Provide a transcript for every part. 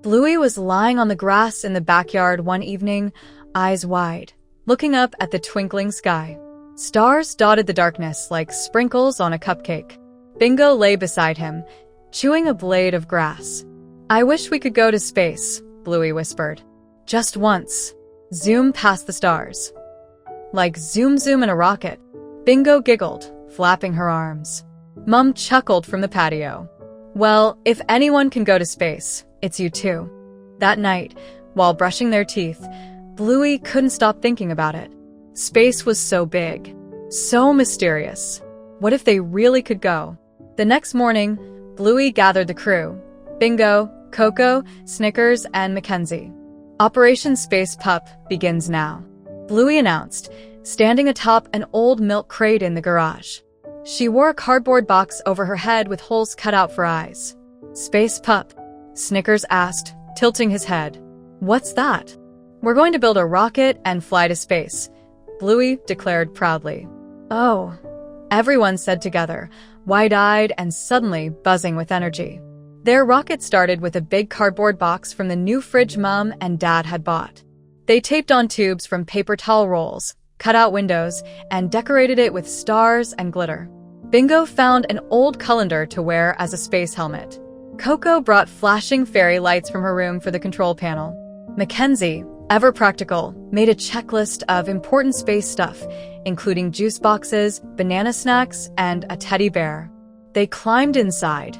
Bluey was lying on the grass in the backyard one evening, eyes wide, looking up at the twinkling sky. Stars dotted the darkness like sprinkles on a cupcake. Bingo lay beside him, chewing a blade of grass. "I wish we could go to space," Bluey whispered. "Just once. Zoom past the stars." "Like zoom zoom in a rocket." Bingo giggled, flapping her arms. Mum chuckled from the patio. "Well, if anyone can go to space, it's you too." That night, while brushing their teeth, Bluey couldn't stop thinking about it. Space was so big, so mysterious. What if they really could go? The next morning, Bluey gathered the crew: Bingo, Coco, Snickers, and Mackenzie. "Operation Space Pup begins now," Bluey announced, standing atop an old milk crate in the garage. She wore a cardboard box over her head with holes cut out for eyes. "Space Pup?" Snickers asked, tilting his head. "What's that?" "We're going to build a rocket and fly to space," Bluey declared proudly. "Oh," everyone said together, wide-eyed and suddenly buzzing with energy. Their rocket started with a big cardboard box from the new fridge Mum and Dad had bought. They taped on tubes from paper towel rolls, cut out windows, and decorated it with stars and glitter. Bingo found an old colander to wear as a space helmet. Coco brought flashing fairy lights from her room for the control panel. Mackenzie, ever practical, made a checklist of important space stuff, including juice boxes, banana snacks, and a teddy bear. They climbed inside,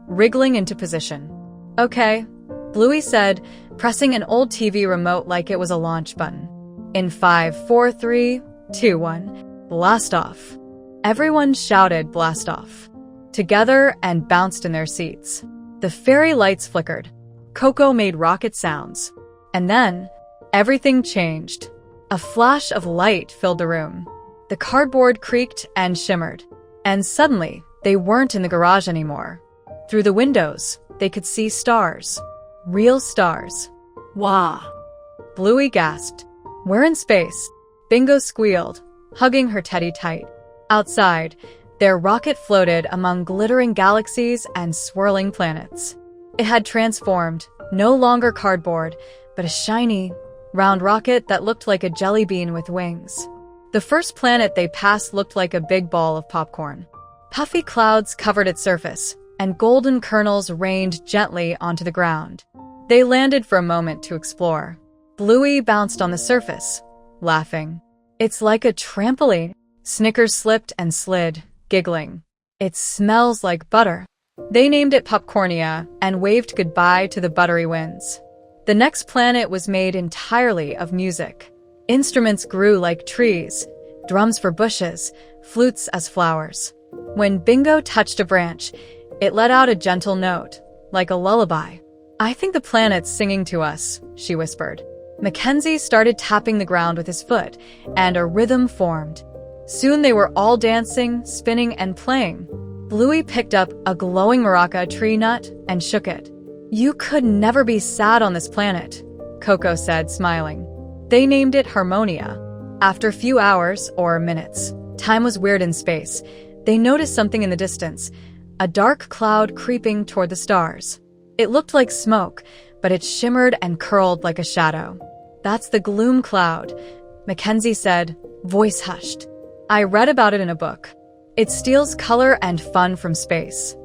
wriggling into position. "Okay," Bluey said, pressing an old TV remote like it was a launch button. "In 5, 4, 3, 2, 1, blast off." Everyone shouted blast off together and bounced in their seats. The fairy lights flickered. Coco made rocket sounds. And then, everything changed. A flash of light filled the room. The cardboard creaked and shimmered. And suddenly, they weren't in the garage anymore. Through the windows, they could see stars. Real stars. "Wah!" Bluey gasped. "We're in space," Bingo squealed, hugging her teddy tight. Outside, their rocket floated among glittering galaxies and swirling planets. It had transformed, no longer cardboard, but a shiny, round rocket that looked like a jelly bean with wings. The first planet they passed looked like a big ball of popcorn. Puffy clouds covered its surface, and golden kernels rained gently onto the ground. They landed for a moment to explore. Bluey bounced on the surface, laughing. "It's like a trampoline." Snickers slipped and slid, giggling. "It smells like butter." They named it Popcornia and waved goodbye to the buttery winds. The next planet was made entirely of music. Instruments grew like trees, drums for bushes, flutes as flowers. When Bingo touched a branch, it let out a gentle note, like a lullaby. "I think the planet's singing to us," she whispered. Mackenzie started tapping the ground with his foot, and a rhythm formed. Soon they were all dancing, spinning, and playing. Bluey picked up a glowing maraca tree nut and shook it. "You could never be sad on this planet," Coco said, smiling. They named it Harmonia. After a few hours, or minutes, time was weird in space, they noticed something in the distance, a dark cloud creeping toward the stars. It looked like smoke, but it shimmered and curled like a shadow. "That's the Gloom Cloud," Mackenzie said, voice hushed. "I read about it in a book. It steals color and fun from space."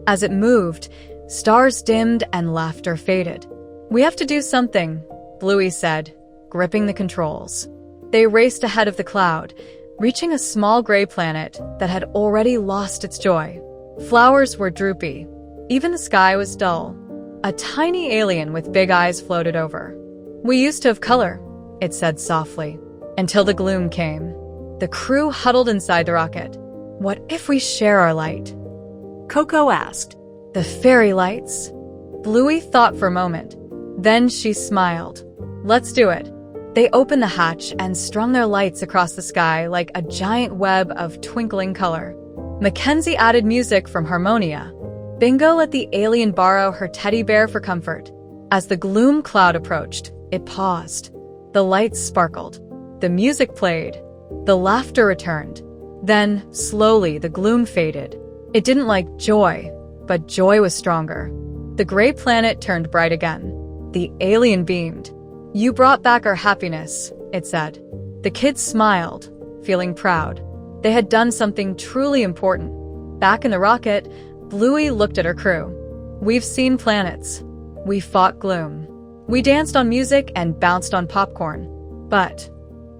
As it moved, stars dimmed and laughter faded. "We have to do something," Bluey said, gripping the controls. They raced ahead of the cloud, reaching a small gray planet that had already lost its joy. Flowers were droopy. Even the sky was dull. A tiny alien with big eyes floated over. "We used to have color," it said softly, until the gloom came. The crew huddled inside the rocket. "What if we share our light?" Coco asked. "The fairy lights?" Bluey thought for a moment. Then she smiled. "Let's do it." They opened the hatch and strung their lights across the sky like a giant web of twinkling color. Mackenzie added music from Harmonia. Bingo let the alien borrow her teddy bear for comfort. As the Gloom Cloud approached, it paused. The lights sparkled. The music played. The laughter returned. Then, slowly, the gloom faded. It didn't like joy, but joy was stronger. The gray planet turned bright again. The alien beamed. "You brought back our happiness," it said. The kids smiled, feeling proud. They had done something truly important. Back in the rocket, Bluey looked at her crew. "We've seen planets. We fought gloom. We danced on music and bounced on popcorn. But..."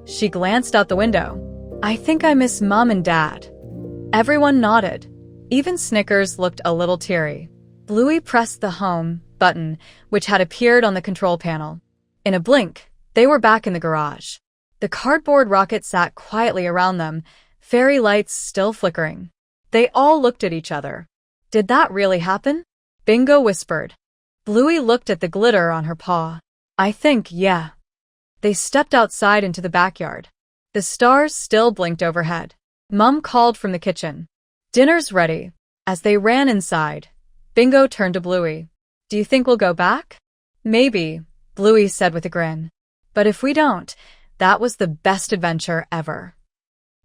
She glanced out the window. "I think I miss Mom and Dad." Everyone nodded. Even Snickers looked a little teary. Bluey pressed the home button, which had appeared on the control panel. In a blink, they were back in the garage. The cardboard rocket sat quietly around them, fairy lights still flickering. They all looked at each other. "Did that really happen?" Bingo whispered. Bluey looked at the glitter on her paw. "I think, yeah." They stepped outside into the backyard. The stars still blinked overhead. Mom called from the kitchen. "Dinner's ready." As they ran inside, Bingo turned to Bluey. "Do you think we'll go back?" "Maybe," Bluey said with a grin. "But if we don't, that was the best adventure ever."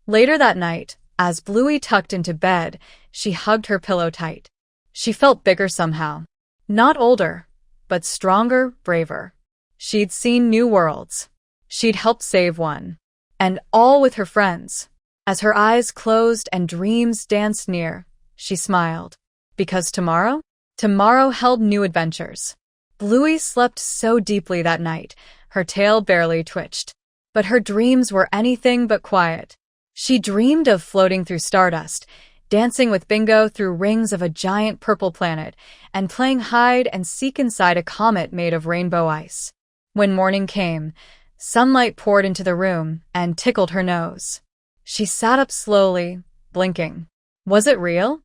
Later that night, as Bluey tucked into bed, she hugged her pillow tight. She felt bigger somehow. Not older, but stronger, braver. She'd seen new worlds. She'd helped save one. And all with her friends. As her eyes closed and dreams danced near, she smiled. Because tomorrow? Tomorrow held new adventures. Bluey slept so deeply that night, her tail barely twitched. But her dreams were anything but quiet. She dreamed of floating through stardust, dancing with Bingo through rings of a giant purple planet, and playing hide and seek inside a comet made of rainbow ice. When morning came, sunlight poured into the room and tickled her nose. She sat up slowly, blinking. Was it real?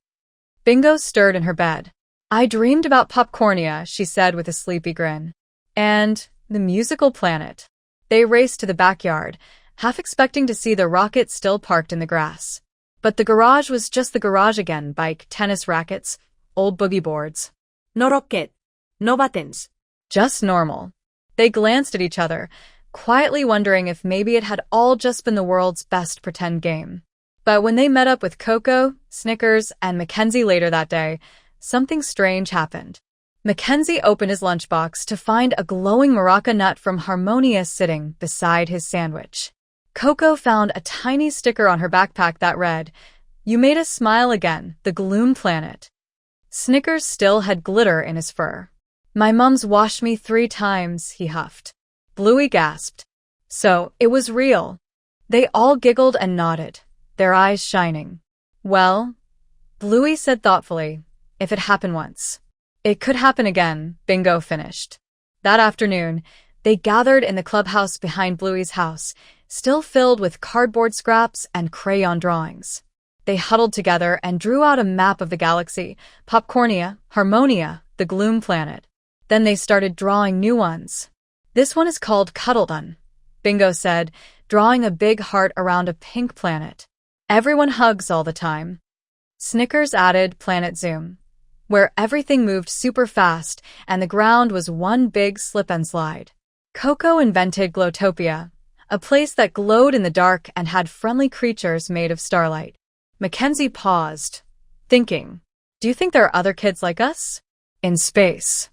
Bingo stirred in her bed. "I dreamed about Popcornia," she said with a sleepy grin. "And the musical planet." They raced to the backyard, half expecting to see the rocket still parked in the grass. But the garage was just the garage again, bike, tennis rackets, old boogie boards. No rocket, no buttons. Just normal. They glanced at each other, quietly wondering if maybe it had all just been the world's best pretend game. But when they met up with Coco, Snickers, and Mackenzie later that day, something strange happened. Mackenzie opened his lunchbox to find a glowing maraca nut from Harmonia sitting beside his sandwich. Coco found a tiny sticker on her backpack that read, "You made us smile again, the Gloom planet." Snickers still had glitter in his fur. "My mom's washed me 3 times, he huffed. Bluey gasped. So, it was real. They all giggled and nodded, their eyes shining. "Well," Bluey said thoughtfully, "if it happened once, it could happen again," Bingo finished. That afternoon, they gathered in the clubhouse behind Bluey's house, still filled with cardboard scraps and crayon drawings. They huddled together and drew out a map of the galaxy, Popcornia, Harmonia, the Gloom planet. Then they started drawing new ones. "This one is called Cuddledon," Bingo said, drawing a big heart around a pink planet. "Everyone hugs all the time." Snickers added Planet Zoom, where everything moved super fast and the ground was one big slip and slide. Coco invented Glowtopia, a place that glowed in the dark and had friendly creatures made of starlight. Mackenzie paused, thinking, "Do you think there are other kids like us? In space?"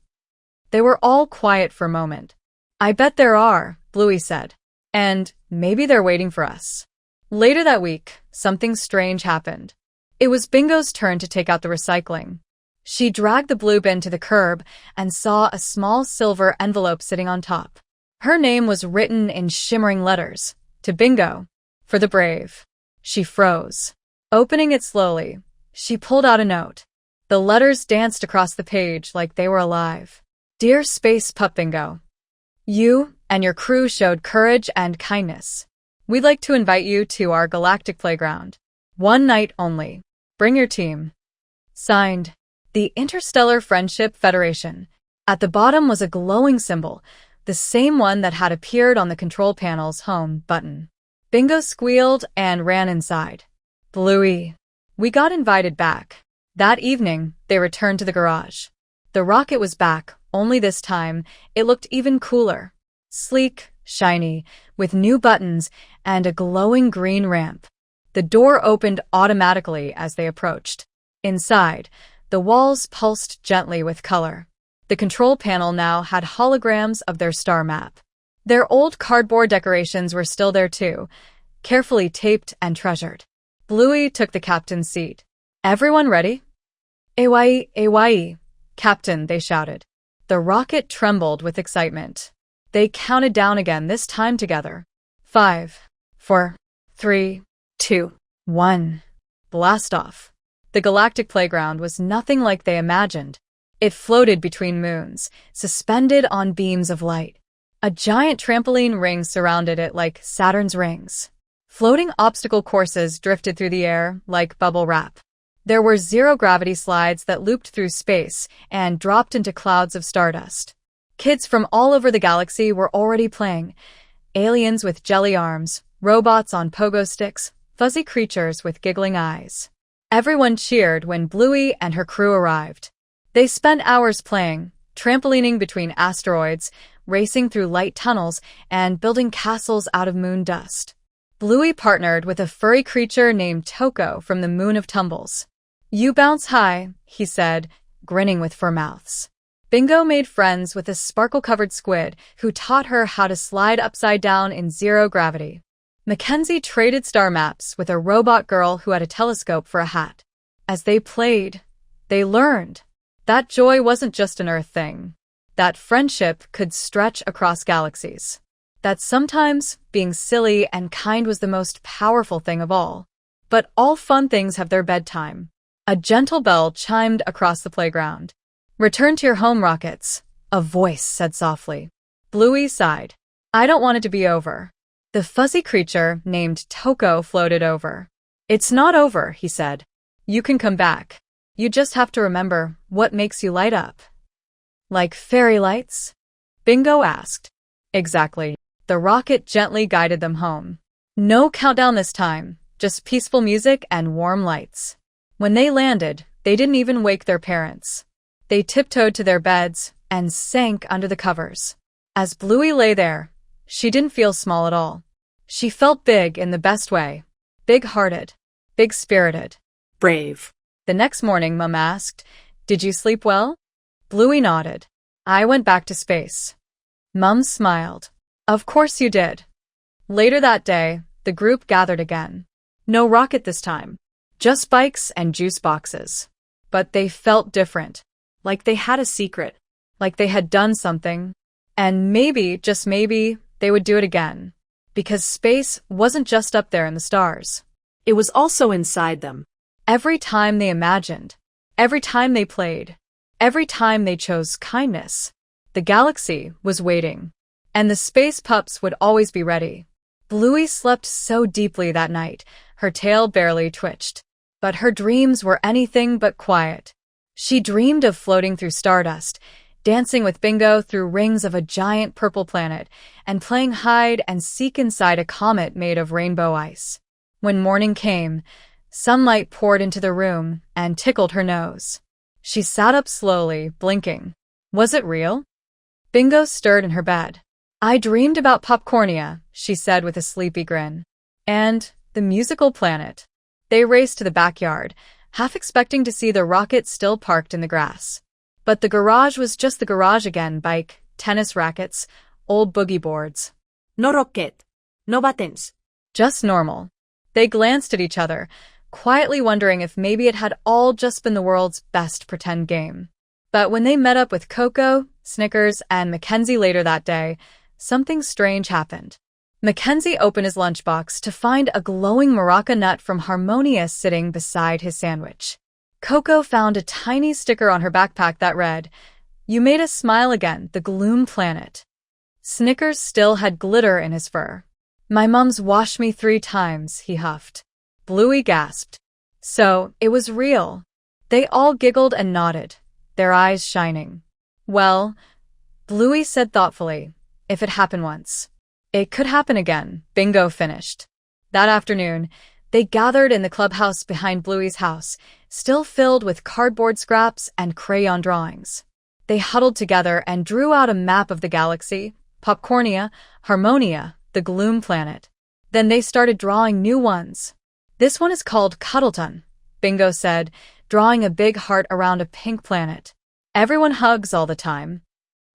They were all quiet for a moment. "I bet there are," Bluey said. "And maybe they're waiting for us." Later that week, something strange happened. It was Bingo's turn to take out the recycling. She dragged the blue bin to the curb and saw a small silver envelope sitting on top. Her name was written in shimmering letters, "To Bingo, for the brave." She froze. Opening it slowly, she pulled out a note. The letters danced across the page like they were alive. "Dear Space Pup Bingo, you and your crew showed courage and kindness. We'd like to invite you to our Galactic Playground. One night only. Bring your team." Signed, the Interstellar Friendship Federation. At the bottom was a glowing symbol, the same one that had appeared on the control panel's home button. Bingo squealed and ran inside. "Bluey." We got invited back. That evening, they returned to the garage. The rocket was back, only this time, it looked even cooler. Sleek, shiny, with new buttons and a glowing green ramp. The door opened automatically as they approached. Inside, the walls pulsed gently with color. The control panel now had holograms of their star map. Their old cardboard decorations were still there too, carefully taped and treasured. Bluey took the captain's seat. Everyone ready? AYE, AYE, Captain, they shouted. The rocket trembled with excitement. They counted down again, this time together. 5, 4, 3, 2, 1. Blast off. The Galactic Playground was nothing like they imagined. It floated between moons, suspended on beams of light. A giant trampoline ring surrounded it like Saturn's rings. Floating obstacle courses drifted through the air like bubble wrap. There were zero-gravity slides that looped through space and dropped into clouds of stardust. Kids from all over the galaxy were already playing. Aliens with jelly arms, robots on pogo sticks, fuzzy creatures with giggling eyes. Everyone cheered when Bluey and her crew arrived. They spent hours playing, trampolining between asteroids, racing through light tunnels, and building castles out of moon dust. Bluey partnered with a furry creature named Toko from the Moon of Tumbles. You bounce high, he said, grinning with fur mouths. Bingo made friends with a sparkle-covered squid who taught her how to slide upside down in zero gravity. Mackenzie traded star maps with a robot girl who had a telescope for a hat. As they played, they learned. That joy wasn't just an Earth thing. That friendship could stretch across galaxies. That sometimes being silly and kind was the most powerful thing of all. But all fun things have their bedtime. A gentle bell chimed across the playground. Return to your home, rockets, a voice said softly. Bluey sighed. I don't want it to be over. The fuzzy creature named Toko floated over. It's not over, he said. You can come back. You just have to remember what makes you light up. Like fairy lights? Bingo asked. Exactly. The rocket gently guided them home. No countdown this time, just peaceful music and warm lights. When they landed, they didn't even wake their parents. They tiptoed to their beds and sank under the covers. As Bluey lay there, she didn't feel small at all. She felt big in the best way. Big-hearted. Big-spirited. Brave. The next morning, Mum asked, Did you sleep well? Bluey nodded. I went back to space. Mum smiled. Of course you did. Later that day, the group gathered again. No rocket this time. Just bikes and juice boxes. But they felt different. Like they had a secret. Like they had done something. And maybe, just maybe, they would do it again. Because space wasn't just up there in the stars. It was also inside them. Every time they imagined, every time they played, every time they chose kindness, the galaxy was waiting. And the Space Pups would always be ready. Bluey slept so deeply that night, her tail barely twitched. But her dreams were anything but quiet. She dreamed of floating through stardust, dancing with Bingo through rings of a giant purple planet, and playing hide and seek inside a comet made of rainbow ice. When morning came, sunlight poured into the room and tickled her nose. She sat up slowly, blinking. Was it real? Bingo stirred in her bed. I dreamed about Popcornia, she said with a sleepy grin. And the musical planet. They raced to the backyard, half expecting to see the rocket still parked in the grass. But the garage was just the garage again, bike, tennis rackets, old boogie boards. No rocket. No buttons. Just normal. They glanced at each other, quietly wondering if maybe it had all just been the world's best pretend game. But when they met up with Coco, Snickers, and Mackenzie later that day, something strange happened. Mackenzie opened his lunchbox to find a glowing maraca nut from Harmonia sitting beside his sandwich. Coco found a tiny sticker on her backpack that read, You made us smile again, the Gloom Planet. Snickers still had glitter in his fur. My mom's washed me 3 times, he huffed. Bluey gasped. So, it was real. They all giggled and nodded, their eyes shining. Well, Bluey said thoughtfully, if it happened once, it could happen again, Bingo finished. That afternoon, they gathered in the clubhouse behind Bluey's house, still filled with cardboard scraps and crayon drawings. They huddled together and drew out a map of the galaxy, Popcornia, Harmonia, the Gloom Planet. Then they started drawing new ones. This one is called Cuddleton, Bingo said, drawing a big heart around a pink planet. Everyone hugs all the time.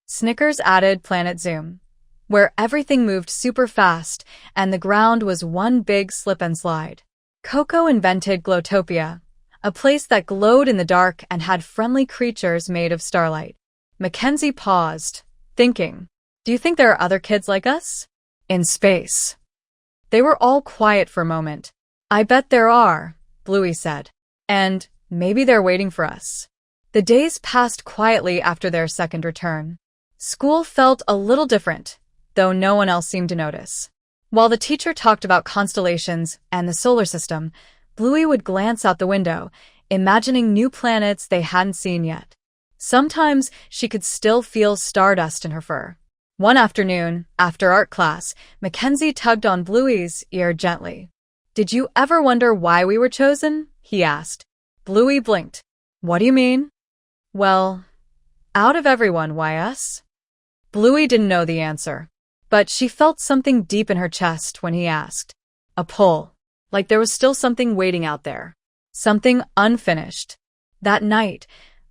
Snickers added Planet Zoom, where everything moved super fast and the ground was one big slip and slide. Coco invented Glowtopia, a place that glowed in the dark and had friendly creatures made of starlight. Mackenzie paused, thinking, do you think there are other kids like us? In space. They were all quiet for a moment. I bet there are, Bluey said. And maybe they're waiting for us. The days passed quietly after their second return. School felt a little different, though no one else seemed to notice. While the teacher talked about constellations and the solar system, Bluey would glance out the window, imagining new planets they hadn't seen yet. Sometimes she could still feel stardust in her fur. One afternoon, after art class, Mackenzie tugged on Bluey's ear gently. Did you ever wonder why we were chosen? He asked. Bluey blinked. What do you mean? Well, out of everyone, why us? Bluey didn't know the answer, but she felt something deep in her chest when he asked. A pull, like there was still something waiting out there. Something unfinished. That night,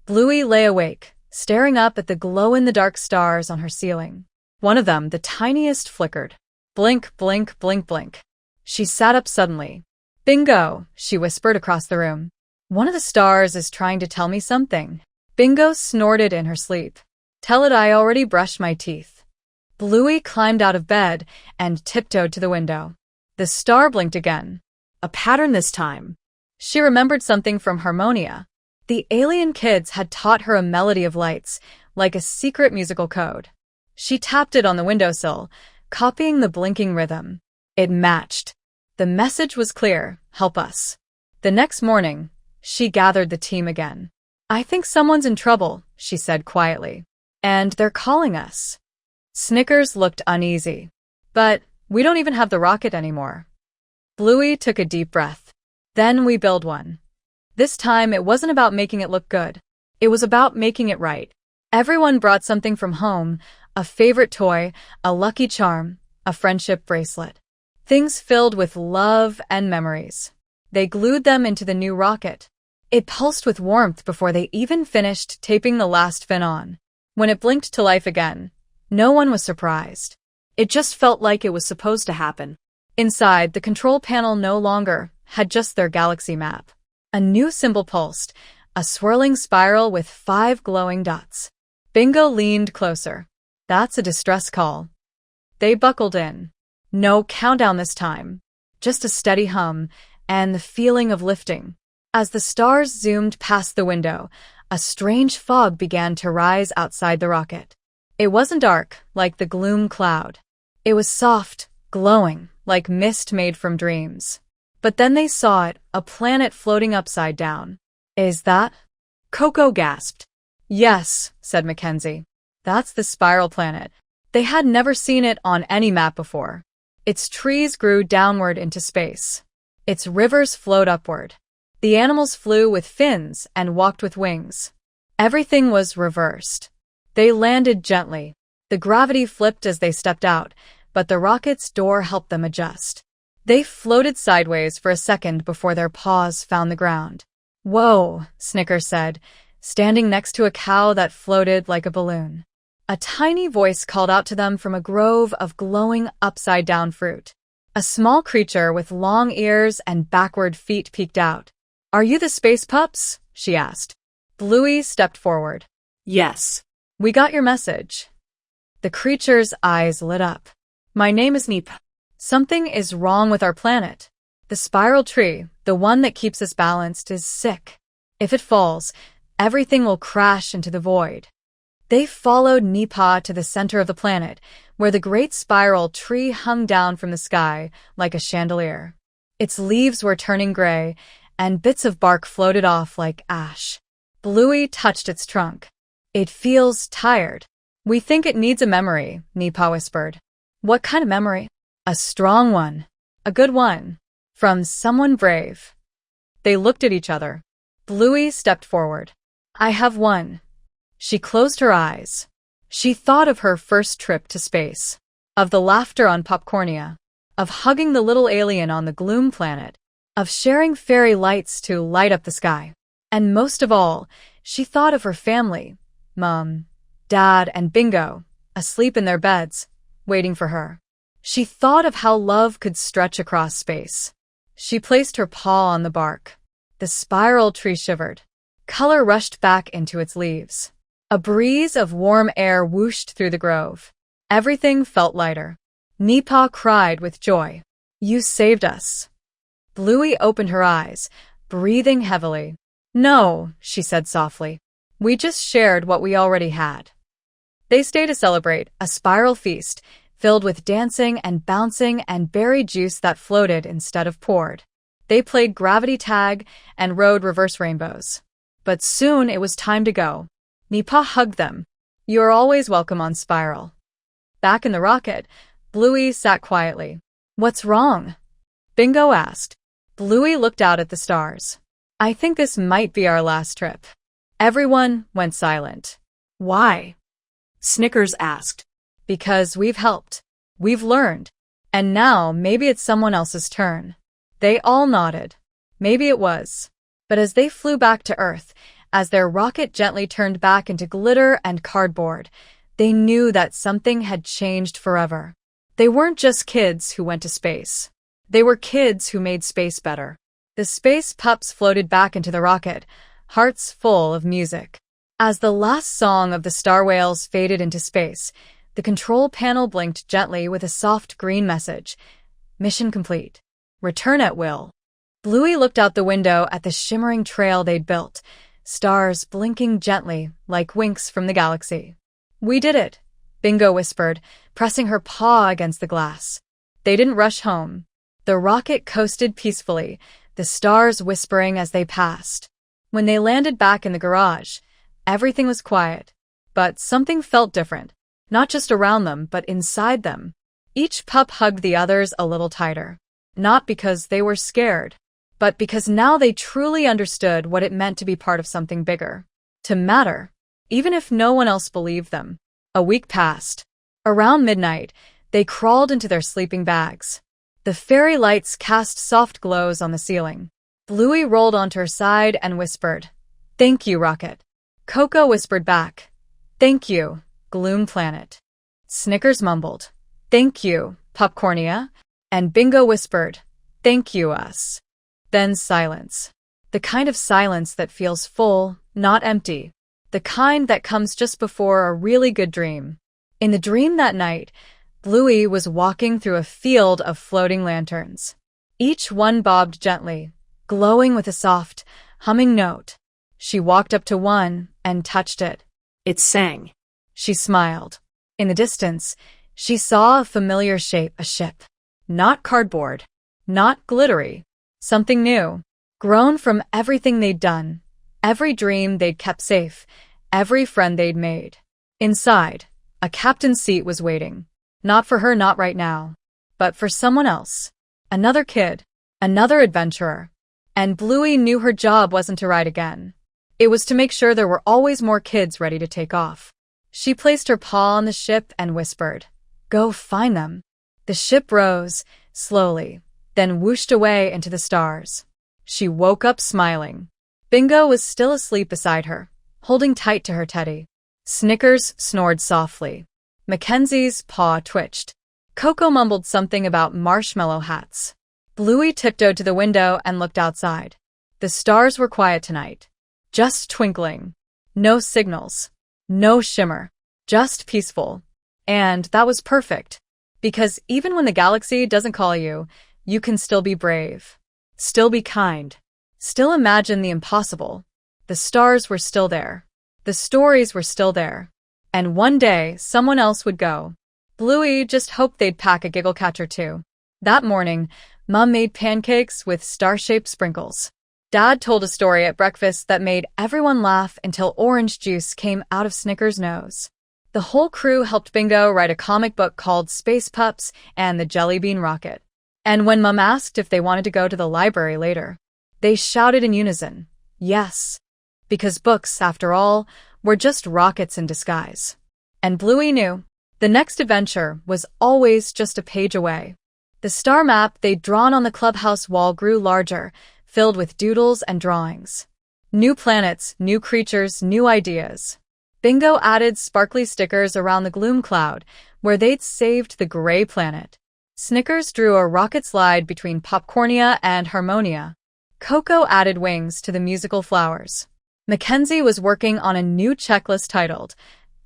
Bluey lay awake, staring up at the glow-in-the-dark stars on her ceiling. One of them, the tiniest, flickered. Blink, blink, blink, blink. She sat up suddenly. Bingo, she whispered across the room. One of the stars is trying to tell me something. Bingo snorted in her sleep. Tell it I already brushed my teeth. Bluey climbed out of bed and tiptoed to the window. The star blinked again. A pattern this time. She remembered something from Harmonia. The alien kids had taught her a melody of lights, like a secret musical code. She tapped it on the windowsill, copying the blinking rhythm. It matched. The message was clear, help us. The next morning, she gathered the team again. I think someone's in trouble, she said quietly. And they're calling us. Snickers looked uneasy. But we don't even have the rocket anymore. Bluey took a deep breath. Then we build one. This time it wasn't about making it look good. It was about making it right. Everyone brought something from home, a favorite toy, a lucky charm, a friendship bracelet. Things filled with love and memories. They glued them into the new rocket. It pulsed with warmth before they even finished taping the last fin on. When it blinked to life again, no one was surprised. It just felt like it was supposed to happen. Inside, the control panel no longer had just their galaxy map. A new symbol pulsed, a swirling spiral with 5 glowing dots. Bingo leaned closer. That's a distress call. They buckled in. No countdown this time. Just a steady hum and the feeling of lifting. As the stars zoomed past the window, a strange fog began to rise outside the rocket. It wasn't dark, like the Gloom Cloud. It was soft, glowing, like mist made from dreams. But then they saw it, a planet floating upside down. Is that? Coco gasped. Yes, said Mackenzie. That's the spiral planet. They had never seen it on any map before. Its trees grew downward into space. Its rivers flowed upward. The animals flew with fins and walked with wings. Everything was reversed. They landed gently. The gravity flipped as they stepped out, but the rocket's door helped them adjust. They floated sideways for a second before their paws found the ground. Whoa, Snickers said, standing next to a cow that floated like a balloon. A tiny voice called out to them from a grove of glowing upside-down fruit. A small creature with long ears and backward feet peeked out. Are you the Space Pups? She asked. Bluey stepped forward. Yes. We got your message. The creature's eyes lit up. My name is Neep. Something is wrong with our planet. The spiral tree, the one that keeps us balanced, is sick. If it falls, everything will crash into the void. They followed Neepa to the center of the planet, where the great spiral tree hung down from the sky like a chandelier. Its leaves were turning gray, and bits of bark floated off like ash. Bluey touched its trunk. It feels tired. We think it needs a memory, Neepa whispered. What kind of memory? A strong one. A good one. From someone brave. They looked at each other. Bluey stepped forward. I have one. She closed her eyes. She thought of her first trip to space, of the laughter on Popcornia, of hugging the little alien on the Gloom planet, of sharing fairy lights to light up the sky. And most of all, she thought of her family, Mom, Dad, and Bingo, asleep in their beds, waiting for her. She thought of how love could stretch across space. She placed her paw on the bark. The spiral tree shivered. Color rushed back into its leaves. A breeze of warm air whooshed through the grove. Everything felt lighter. Nipa cried with joy. You saved us. Bluey opened her eyes, breathing heavily. No, she said softly. We just shared what we already had. They stayed to celebrate, a spiral feast, filled with dancing and bouncing and berry juice that floated instead of poured. They played gravity tag and rode reverse rainbows. But soon it was time to go. Nipa hugged them. You are always welcome on Spiral. Back in the rocket, Bluey sat quietly. What's wrong? Bingo asked. Bluey looked out at the stars. I think this might be our last trip. Everyone went silent. Why? Snickers asked. Because we've helped. We've learned. And now maybe it's someone else's turn. They all nodded. Maybe it was. But as they flew back to Earth, as their rocket gently turned back into glitter and cardboard, they knew that something had changed forever. They weren't just kids who went to space. They were kids who made space better. The Space Pups floated back into the rocket, hearts full of music. As the last song of the Star Whales faded into space, the control panel blinked gently with a soft green message. Mission complete. Return at will. Bluey looked out the window at the shimmering trail they'd built, stars blinking gently like winks from the galaxy. We did it, Bingo whispered, pressing her paw against the glass. They didn't rush home. The rocket coasted peacefully, the stars whispering as they passed. When they landed back in the garage, everything was quiet. But something felt different, not just around them, but inside them. Each pup hugged the others a little tighter. Not because they were scared, but because now they truly understood what it meant to be part of something bigger. To matter, even if no one else believed them. A week passed. Around midnight, they crawled into their sleeping bags. The fairy lights cast soft glows on the ceiling. Bluey rolled onto her side and whispered, Thank you, Rocket. Coco whispered back, Thank you, Gloom Planet. Snickers mumbled, Thank you, Popcornia. And Bingo whispered, Thank you, us. Then silence. The kind of silence that feels full, not empty. The kind that comes just before a really good dream. In the dream that night, Bluey was walking through a field of floating lanterns. Each one bobbed gently, glowing with a soft, humming note. She walked up to one and touched it. It sang. She smiled. In the distance, she saw a familiar shape, a ship. Not cardboard. Not glittery. Something new. Grown from everything they'd done. Every dream they'd kept safe. Every friend they'd made. Inside, a captain's seat was waiting. Not for her, not right now. But for someone else. Another kid. Another adventurer. And Bluey knew her job wasn't to ride again. It was to make sure there were always more kids ready to take off. She placed her paw on the ship and whispered, Go find them. The ship rose, slowly, then whooshed away into the stars. She woke up smiling. Bingo was still asleep beside her, holding tight to her teddy. Snickers snored softly. Mackenzie's paw twitched. Coco mumbled something about marshmallow hats. Bluey tiptoed to the window and looked outside. The stars were quiet tonight. Just twinkling. No signals. No shimmer. Just peaceful. And that was perfect. Because even when the galaxy doesn't call you, you can still be brave. Still be kind. Still imagine the impossible. The stars were still there. The stories were still there. And one day, someone else would go. Bluey just hoped they'd pack a giggle catcher too. That morning, Mom made pancakes with star-shaped sprinkles. Dad told a story at breakfast that made everyone laugh until orange juice came out of Snickers' nose. The whole crew helped Bingo write a comic book called Space Pups and the Jelly Bean Rocket. And when Mom asked if they wanted to go to the library later, they shouted in unison, yes. Because books, after all, were just rockets in disguise. And Bluey knew the next adventure was always just a page away. The star map they'd drawn on the clubhouse wall grew larger, filled with doodles and drawings. New planets, new creatures, new ideas. Bingo added sparkly stickers around the Gloom Cloud, where they'd saved the gray planet. Snickers drew a rocket slide between Popcornia and Harmonia. Coco added wings to the musical flowers. Mackenzie was working on a new checklist titled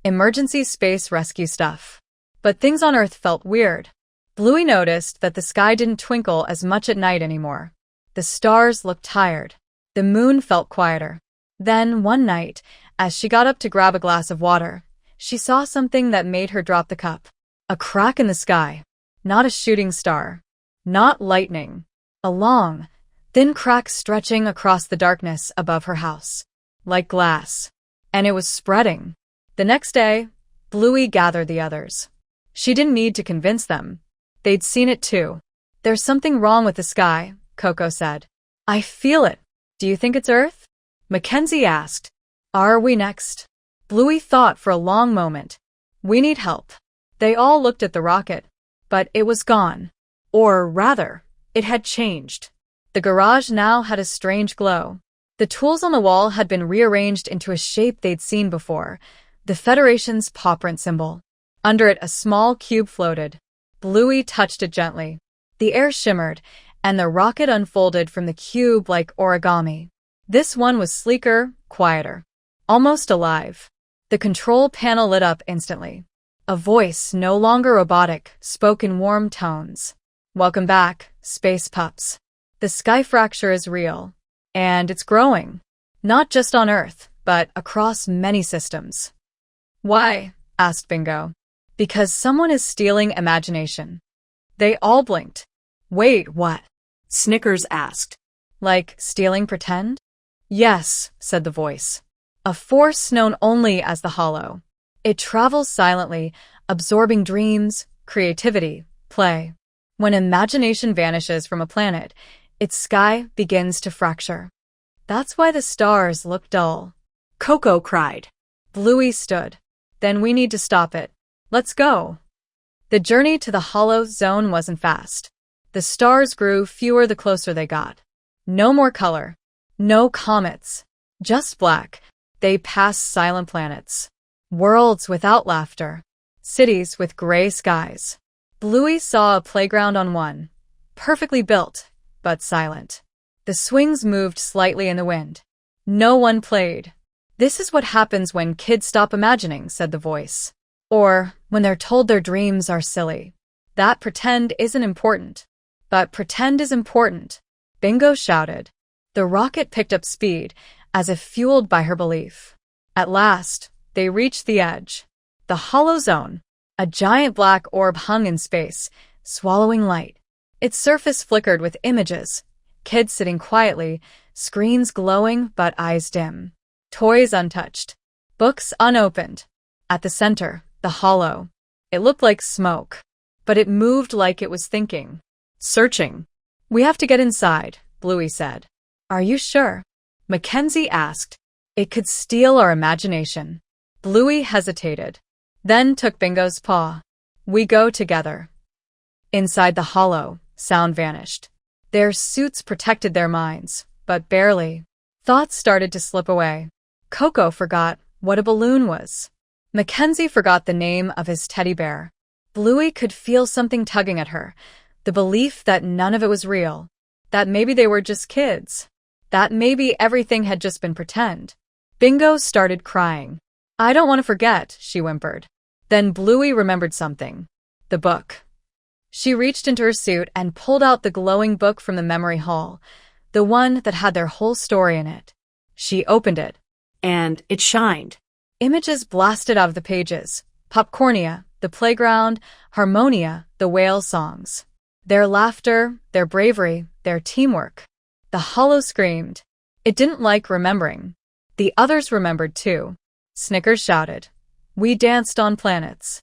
Emergency Space Rescue Stuff. But things on Earth felt weird. Bluey noticed that the sky didn't twinkle as much at night anymore. The stars looked tired. The moon felt quieter. Then, one night, as she got up to grab a glass of water, she saw something that made her drop the cup. A crack in the sky. Not a shooting star. Not lightning. A long, thin crack stretching across the darkness above her house. Like glass. And it was spreading. The next day, Bluey gathered the others. She didn't need to convince them. They'd seen it too. "There's something wrong with the sky," Coco said. "I feel it. Do you think it's Earth?" Mackenzie asked. "Are we next?" Bluey thought for a long moment. "We need help." They all looked at the rocket, but it was gone. Or rather, it had changed. The garage now had a strange glow. The tools on the wall had been rearranged into a shape they'd seen before, the Federation's paw print symbol. Under it, a small cube floated. Bluey touched it gently. The air shimmered, and the rocket unfolded from the cube like origami. This one was sleeker, quieter, almost alive. The control panel lit up instantly. A voice, no longer robotic, spoke in warm tones. "Welcome back, Space Pups. The sky fracture is real, and it's growing. Not just on Earth, but across many systems." "Why?" asked Bingo. "Because someone is stealing imagination." They all blinked. "Wait, what?" Snickers asked. "Like stealing pretend?" "Yes," said the voice. "A force known only as the Hollow. It travels silently, absorbing dreams, creativity, play. When imagination vanishes from a planet, its sky begins to fracture. That's why the stars look dull." Coco cried. Bluey stood. "Then we need to stop it. Let's go." The journey to the Hollow Zone wasn't fast. The stars grew fewer the closer they got. No more color. No comets. Just black. They passed silent planets. Worlds without laughter. Cities with gray skies. Bluey saw a playground on one. Perfectly built, but silent. The swings moved slightly in the wind. No one played. "This is what happens when kids stop imagining," said the voice. "Or when they're told their dreams are silly. That pretend isn't important." "But pretend is important," Bingo shouted. The rocket picked up speed, as if fueled by her belief. At last, they reached the edge. The Hollow Zone. A giant black orb hung in space, swallowing light. Its surface flickered with images. Kids sitting quietly, screens glowing but eyes dim. Toys untouched. Books unopened. At the center, the Hollow. It looked like smoke, but it moved like it was thinking. Searching. "We have to get inside," Bluey said. "Are you sure?" Mackenzie asked. "It could steal our imagination." Bluey hesitated, then took Bingo's paw. "We go together." Inside the Hollow, sound vanished. Their suits protected their minds, but barely. Thoughts started to slip away. Coco forgot what a balloon was. Mackenzie forgot the name of his teddy bear. Bluey could feel something tugging at her, the belief that none of it was real, that maybe they were just kids, that maybe everything had just been pretend. Bingo started crying. "I don't want to forget," she whimpered. Then Bluey remembered something. The book. She reached into her suit and pulled out the glowing book from the memory hall, the one that had their whole story in it. She opened it. And it shined. Images blasted out of the pages. Popcornia, the playground, Harmonia, the whale songs. Their laughter, their bravery, their teamwork. The Hollow screamed. It didn't like remembering. The others remembered too. Snickers shouted. "We danced on planets."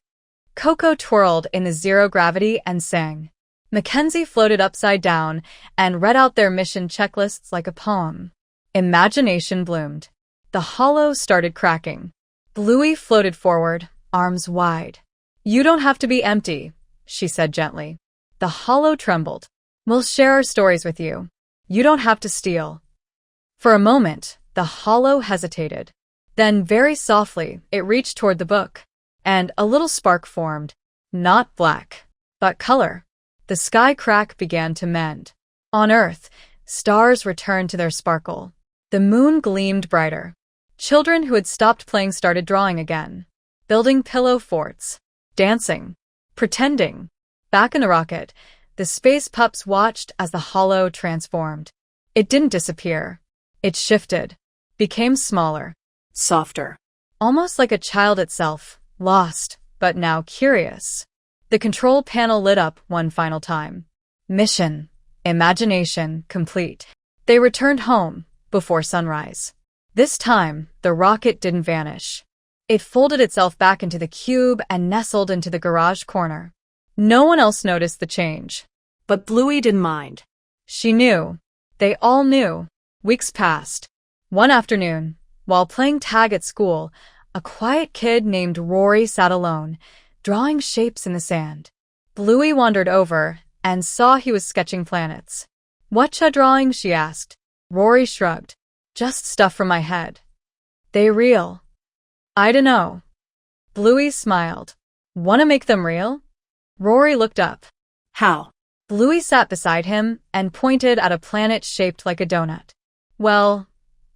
Coco twirled in the zero gravity and sang. Mackenzie floated upside down and read out their mission checklists like a poem. Imagination bloomed. The Hollow started cracking. Bluey floated forward, arms wide. "You don't have to be empty," she said gently. The Hollow trembled. "We'll share our stories with you. You don't have to steal." For a moment, the Hollow hesitated. Then, very softly, it reached toward the book, and a little spark formed. Not black, but color. The sky crack began to mend. On Earth, stars returned to their sparkle. The moon gleamed brighter. Children who had stopped playing started drawing again, building pillow forts, dancing, pretending. Back in the rocket, the space pups watched as the hollow transformed. It didn't disappear. It shifted, became smaller, Softer. almost like a child itself, lost, but now curious. The control panel lit up one final time. Mission, imagination, complete. They returned home before sunrise. This time, the rocket didn't vanish. It folded itself back into the cube and nestled into the garage corner. No one else noticed the change. But Bluey didn't mind. She knew. They all knew. Weeks passed. One afternoon, while playing tag at school, a quiet kid named Rory sat alone, drawing shapes in the sand. Bluey wandered over and saw he was sketching planets. "Whatcha drawing?" she asked. Rory shrugged. "Just stuff from my head." "They real?" "I dunno." Bluey smiled. "Wanna make them real?" Rory looked up. How? Bluey sat beside him and pointed at a planet shaped like a donut. "Well,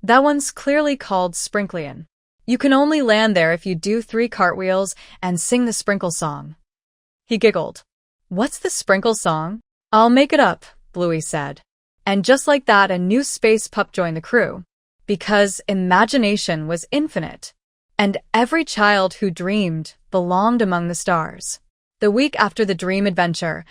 that one's clearly called Sprinklian. You can only land there if you do 3 cartwheels and sing the sprinkle song." He giggled. "What's the sprinkle song?" "I'll make it up," Bluey said. And just like that, a new space pup joined the crew. Because imagination was infinite. And every child who dreamed belonged among the stars. The week after the dream adventure,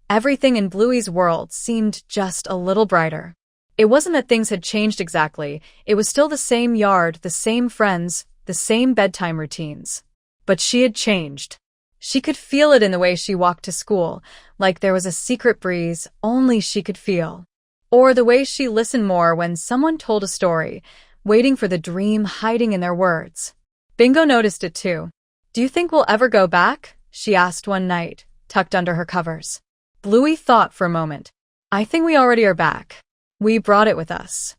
everything in Bluey's world seemed just a little brighter. It wasn't that things had changed exactly. It was still the same yard, the same friends, the same bedtime routines. But she had changed. She could feel it in the way she walked to school, like there was a secret breeze only she could feel. Or the way she listened more when someone told a story, waiting for the dream hiding in their words. Bingo noticed it too. "Do you think we'll ever go back?" she asked one night, tucked under her covers. Bluey thought for a moment. "I think we already are back. We brought it with us."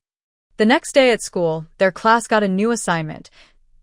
The next day at school, their class got a new assignment.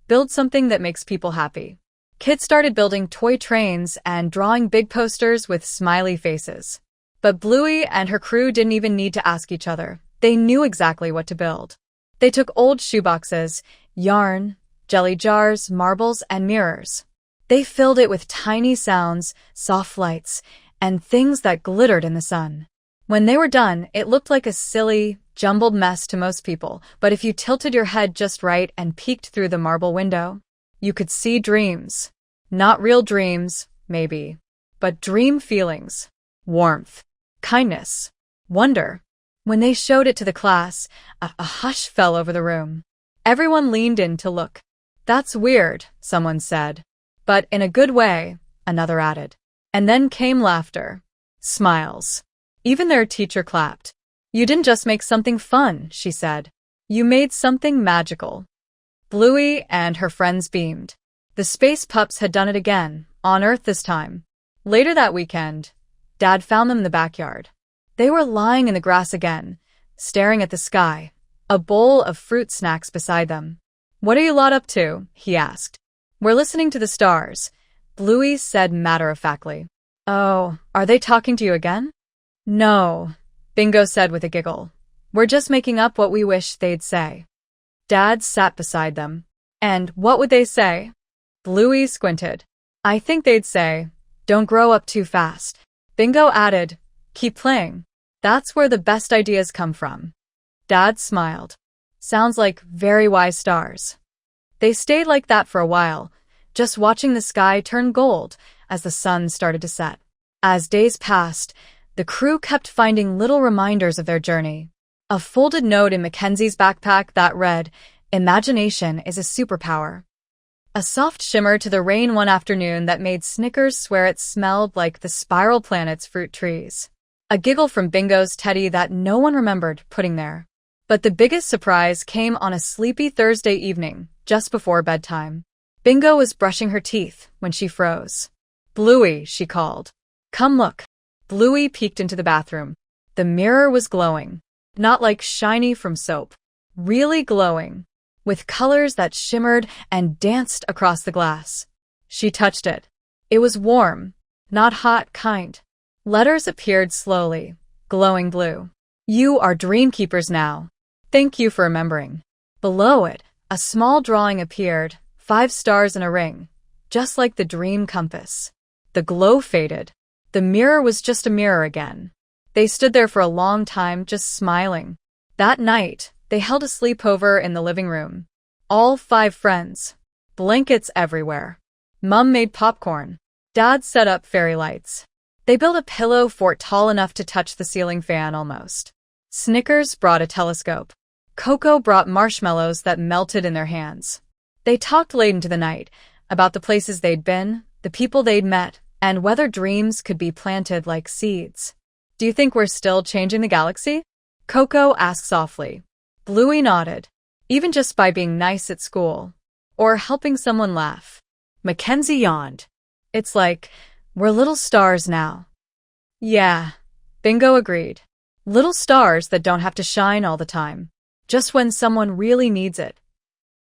Build something that makes people happy. Kids started building toy trains and drawing big posters with smiley faces. But Bluey and her crew didn't even need to ask each other. They knew exactly what to build. They took old shoeboxes, yarn, jelly jars, marbles, and mirrors. They filled it with tiny sounds, soft lights, and things that glittered in the sun. When they were done, it looked like a silly, jumbled mess to most people, but if you tilted your head just right and peeked through the marble window, you could see dreams. Not real dreams, maybe, but dream feelings. Warmth, kindness, wonder. When they showed it to the class, a hush fell over the room. Everyone leaned in to look. "That's weird," someone said. "But in a good way," another added. And then came laughter. Smiles. Even their teacher clapped. "You didn't just make something fun," she said. "You made something magical." Bluey and her friends beamed. The space pups had done it again, on Earth this time. Later that weekend, Dad found them in the backyard. They were lying in the grass again, staring at the sky, a bowl of fruit snacks beside them. "What are you lot up to?" he asked. "We're listening to the stars," Bluey said matter-of-factly. "Oh, are they talking to you again?" "No," Bingo said with a giggle. "We're just making up what we wish they'd say." Dad sat beside them. "And what would they say?" Bluey squinted. "I think they'd say, 'Don't grow up too fast.'" Bingo added, "Keep playing. That's where the best ideas come from." Dad smiled. "Sounds like very wise stars." They stayed like that for a while, just watching the sky turn gold as the sun started to set. As days passed, the crew kept finding little reminders of their journey. A folded note in Mackenzie's backpack that read, "Imagination is a superpower." A soft shimmer to the rain one afternoon that made Snickers swear it smelled like the Spiral Planet's fruit trees. A giggle from Bingo's teddy that no one remembered putting there. But the biggest surprise came on a sleepy Thursday evening, just before bedtime. Bingo was brushing her teeth when she froze. "Bluey," she called. "Come look." Bluey peeked into the bathroom. The mirror was glowing. Not like shiny from soap. Really glowing. with colors that shimmered and danced across the glass. She touched it. It was warm, not hot kind. Letters appeared slowly, glowing blue. You are dream keepers now. Thank you for remembering. Below it, a small drawing appeared, 5 stars in a ring, just like the dream compass. The glow faded. The mirror was just a mirror again. They stood there for a long time, just smiling. That night, they held a sleepover in the living room. All 5 friends. Blankets everywhere. Mom made popcorn. Dad set up fairy lights. They built a pillow fort tall enough to touch the ceiling fan almost. Snickers brought a telescope. Coco brought marshmallows that melted in their hands. They talked late into the night about the places they'd been, the people they'd met, and whether dreams could be planted like seeds. Do you think we're still changing the galaxy? Coco asked softly. Bluey nodded. Even just by being nice at school. Or helping someone laugh. Mackenzie yawned. It's like, we're little stars now. Yeah, Bingo agreed. Little stars that don't have to shine all the time. Just when someone really needs it.